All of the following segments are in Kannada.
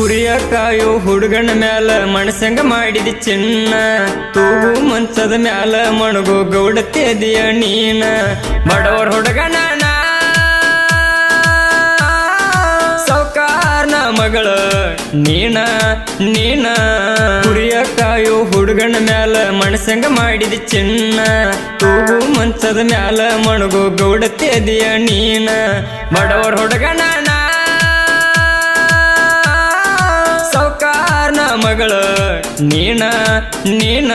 ಕುರಿಯ ಕಾಯೋ ಹುಡುಗನ ಮ್ಯಾಲ ಮಣಸಂಗ ಮಾಡಿದ ಚಿನ್ನ ತೂಗು ಮಂಚದ ಮ್ಯಾಲ ಮಣಗೋ ಗೌಡತೆದಿಯ ನೀನ ಬಡವರ ಹುಡುಗನ ಸೌಕಾರ್ನ ಮಗಳ ನೀನ ನೀನ ಕುರಿಯ ಕಾಯೋ ಹುಡುಗನ ಮ್ಯಾಲ ಮಣಸಂಗ ಮಾಡಿದ ಚಿನ್ನ ತೂಗು ಮಂಚದ ಮ್ಯಾಲ ಮಣಗೋ ಗೌಡತೆದಿಯ ನೀನ ಬಡವರ ಹುಡುಗನ ಸೌಕಾರ್ನ ಮಗಳ ನೀನ ನೀನ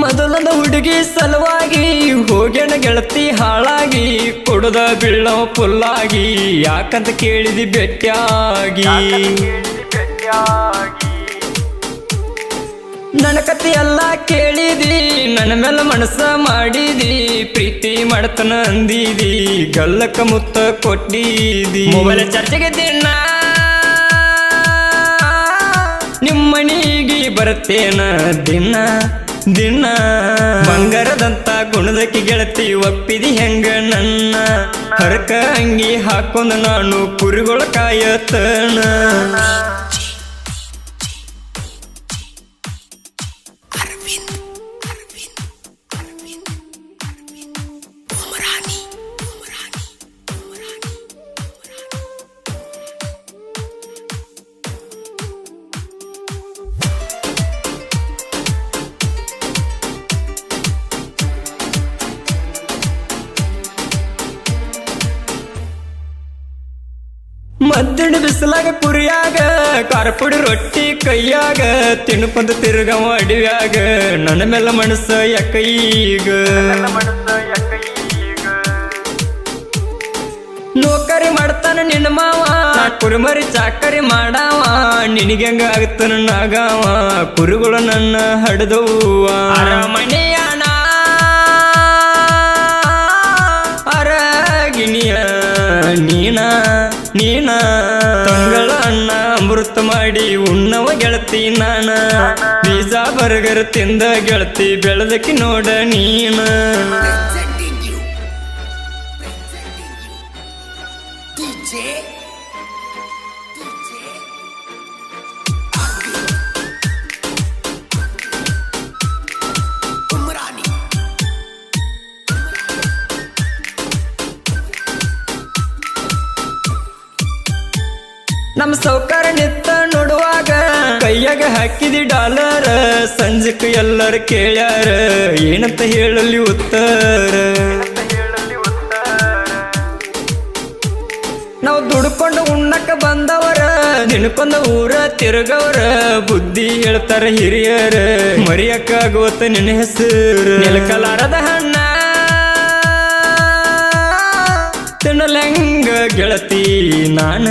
ಮೊದಲದ ಹುಡುಗಿ ಸಲುವಾಗಿ ಹೋಗ್ಯಾನ ಗೆಳತಿ ಹಾಳಾಗಿ ಕುಡದ ಬೀಳವ ಪುಲ್ಲಾಗಿ ಯಾಕಂತ ಕೇಳಿದಿ ಬೆಟ್ಟಾಗಿ ನನ್ನ ಕತೆ ಎಲ್ಲ ಕೇಳಿದಿ ನನ್ನ ಮೇಲೆ ಮನಸ್ಸ ಮಾಡಿದಿ ಪ್ರೀತಿ ಮಾಡತನ ಅಂದಿದಿ ಗಲ್ಲಕ್ಕ ಮುತ್ತ ಕೊಟ್ಟಿದಿ ಮೊಬೈಲ್ ಚರ್ಚೆಗೆ ದಿನ ನಿಮ್ಮನಿಗೆ ಬರ್ತೇನ ದಿನ ದಿನ ಬಂಗಾರದಂತ ಗುಣದಕ್ಕೆ ಗೆಳತಿ ಒಪ್ಪಿದಿ ಹೆಂಗ ನನ್ನ ಹರಕ ಅಂಗಿ ಹಾಕೊಂಡ ನಾನು ಕುರಿಗಳ ಕಾಯತನ ಮದ್ದಣ ಬಿಸಲಾಗ ಕುರಿಯಾಗ ಕಾರ್ಪುಡಿ ರೊಟ್ಟಿ ಕೈಯಾಗ ತಿನ್ಕೊಂತ ತಿರುಗವ ಅಡಿವ್ಯಾಗ ನನ್ನ ಮೇಲೆ ಮನಸ್ಸ ಯಾಕ ಈಗ ನೌಕರಿ ಮಾಡ್ತಾನ ನಿನ್ನ ಮಾವ ಕುರಿಮರಿ ಚಾಕರಿ ಮಾಡಾವ ನಿನಗೆಂಗ ಆಗ್ತಾನ ನಾಗಾವ ಕುರಿಗಳು ನನ್ನ ಹಡದವ್ವ ಅರಮನೆಯಾನ ಅರಗಿಣಿಯ ನೀನ ನೀನ ತಂಗಳ ಅನ್ನ ಅಮೃತ ಮಾಡಿ ಉಣ್ಣವ ಗೆಳತಿ ನಾನ ಪಿಜ್ಜಾ ಬರ್ಗರ್ ತಿಂದ ಗೆಳತಿ ಬೆಳೆದಕ್ಕೆ ನೋಡ ನೀನ ನಮ್ಮ ಸೌಕಾರ ನಿತ್ತ ನೋಡುವಾಗ ಕೈಯಾಗ ಹಾಕಿದಿ ಡಾಲರ್ ಸಂಜೆಕ್ ಎಲ್ಲರ ಕೇಳ್ಯಾರ ಏನಂತ ಹೇಳಲಿ ಉತ್ತರ ನಾವು ದುಡ್ಕೊಂಡು ಉಣ್ಣಕ್ಕ ಬಂದವರ ನಿನ್ಕೊಂದ ಊರ ತಿರುಗವರ ಬುದ್ಧಿ ಹೇಳ್ತಾರ ಹಿರಿಯರ ಮರಿಯಕ್ಕಾಗುವತ್ತ ನಿನ್ನ ಹೆಸರು ನಿಲ್ಕಲಾರದ ಹಣ್ಣ ತಿನ್ನಲೆಂಗ ಗೆಳತಿ ನಾನ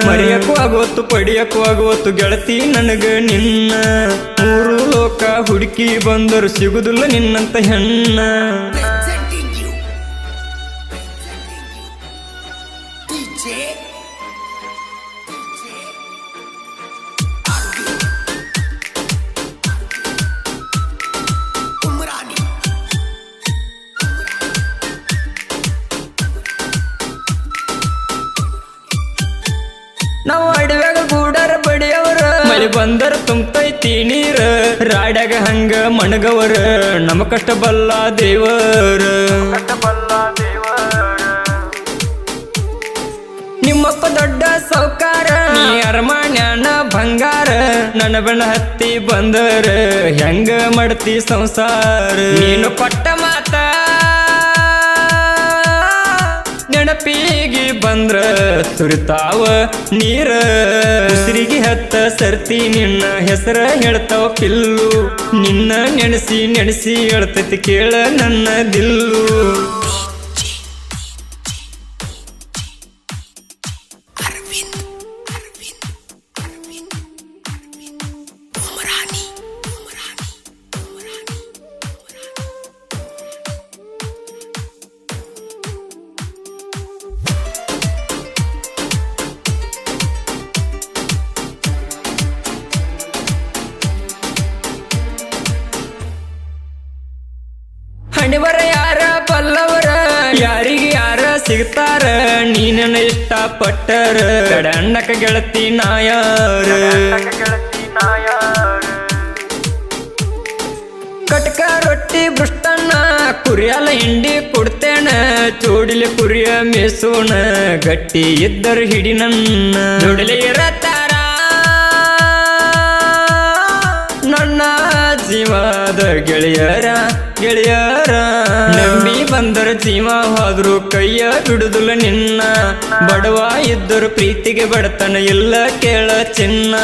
ಮರಿಯಕ್ಕೂ ಆಗೋತ್ತು ಪಡಿಯಕ್ಕೂ ಆಗೋತ್ತು ಗೆಳತಿ ನನಗ ನಿನ್ನ ಮೂರು ಲೋಕ ಹುಡುಕಿ ಬಂದರು ಸಿಗುದಿಲ್ಲ ನಿನ್ನಂತ ಹೆಣ್ಣ ನಾವು ಅಡವ್ಯಾಗ ಗೂಡರ ಬಡಿಯವರ ಮಳಿ ಬಂದರ ತುಂಬತೈತಿ ನೀರ ರಾಡ್ಯಾಗ ಹಂಗ ಮಣಗವರ ನಮ್ಮ ಕಷ್ಟ ಬಲ್ಲ ದೇವರ ನಿಮ್ಮಪ್ಪ ದೊಡ್ಡ ಸೌಕಾರ ನೀ ಅರಮಾನ್ಯಾನ ಬಂಗಾರ ನನ್ನ ಬೆಣ್ಣ ಹತ್ತಿ ಬಂದರ ಹೆಂಗ ಮಾಡ್ತಿ ಸಂಸಾರ ನೀನು ಕೊಟ್ಟ ಮಾತ ನೆನಪಿಗೆ ಬಂದ್ರ ಸುರಿತಾವ ನೀರ ಉಸಿರಿಗೆ ಹತ್ತ ಸರ್ತಿ ನಿನ್ನ ಹೆಸರ ಹೇಳ್ತಾವ ಪಿಲ್ಲು ನಿನ್ನ ನೆನೆಸಿ ನೆನೆಸಿ ಹೇಳ್ತೈತಿ ಕೇಳ ನನ್ನ ದಿಲ್ಲು ಯಾರಿಗೆ ಯಾರ ಸಿಗ್ತಾರ ನೀನನ್ನ ಇಷ್ಟಪಟ್ಟರ ಕಡಣ್ಣಕ ಗೆಳತಿ ನಾಯಾರ ಕಟ್ಕ ರೊಟ್ಟಿ ಬೃಷ್ಟನ್ನ ಕುರಿಯಲ್ಲ ಹಿಂಡಿ ಕೊಡ್ತೇನ ಚೋಡಿಲೆ ಕುರಿಯ ಮೇಸೋಣ ಗಟ್ಟಿ ಇದ್ದರು ಹಿಡಿ ನನ್ನ ಜೋಡಿಲೆ ಇರತ್ತಾರ ನನ್ನ ಜೀವದ ಗೆಳೆಯರ ನಂಬಿ ಬಂದರ ಜೀವ ಹೋದ್ರು ಕೈಯ ಬಿಡುದಿಲ್ಲ ನಿನ್ನ ಬಡವ ಇದ್ದರು ಪ್ರೀತಿಗೆ ಬಡತನ ಇಲ್ಲ ಕೇಳ ಚಿನ್ನ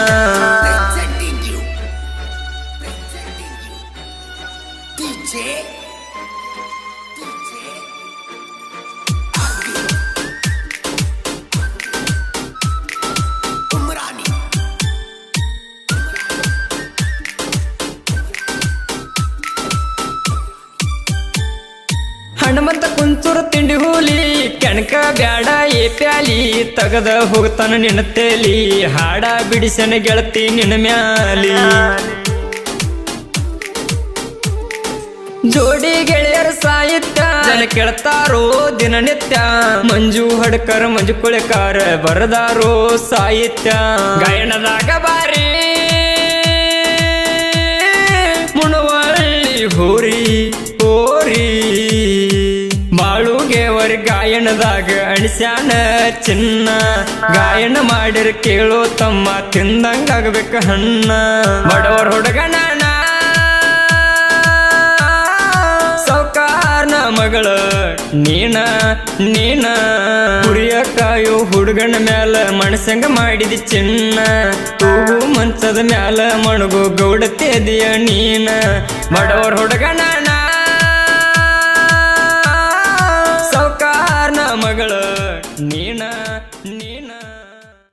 ಹನುಮಂತ ಕುಂಚೂರು ತಿಂಡಿ ಹೂಲಿ ಕೆಣಕ ಬ್ಯಾಡ ಏ ಪ್ಯಾಲಿ ತಗದ ಹೋಗ್ತಾನ ನಿನ್ನ ತೇಲಿ ಹಾಡ ಬಿಡಿಸನ ಗೆಳತಿ ನಿನ್ನ ಮ್ಯಾಲಿ ಜೋಡಿ ಗೆಳೆಯರ ಸಾಹಿತ್ಯ ಜನ ಕೇಳ್ತಾರೋ ದಿನನಿತ್ಯ ಮಂಜು ಹಡ್ಕರ್ ಮಂಜು ಕುಳೆಕಾರ ಬರದಾರೋ ಸಾಹಿತ್ಯ ಗಾಯನದಾಗ ಬಾರಿ ಮುಣವಳ್ಳಿ ಹೋರಿ ಬಾಳುಗೆವರಿ ಗಾಯನದಾಗ ಅಣಿಸ್ಯಾನ ಚಿನ್ನ ಗಾಯನ ಮಾಡಿರ ಕೇಳೋ ತಮ್ಮ ತಿಂದಂಗಾಗಬೇಕ ಹಣ್ಣ ಬಡವರ ಹುಡುಗನ ಸೌಕಾರನ ಮಗಳ ನೀನ ಕುರಿಯ ಕಾಯೋ ಹುಡುಗನ ಮ್ಯಾಲ ಮಣಸಂಗ ಮಾಡಿದಿ ಚಿನ್ನ ತೂಗು ಮಂಚದ ಮ್ಯಾಲ ಮಣಗು ಗೌಡತೆದಿಯ ನೀನ ಬಡವರ ಹುಡುಗನ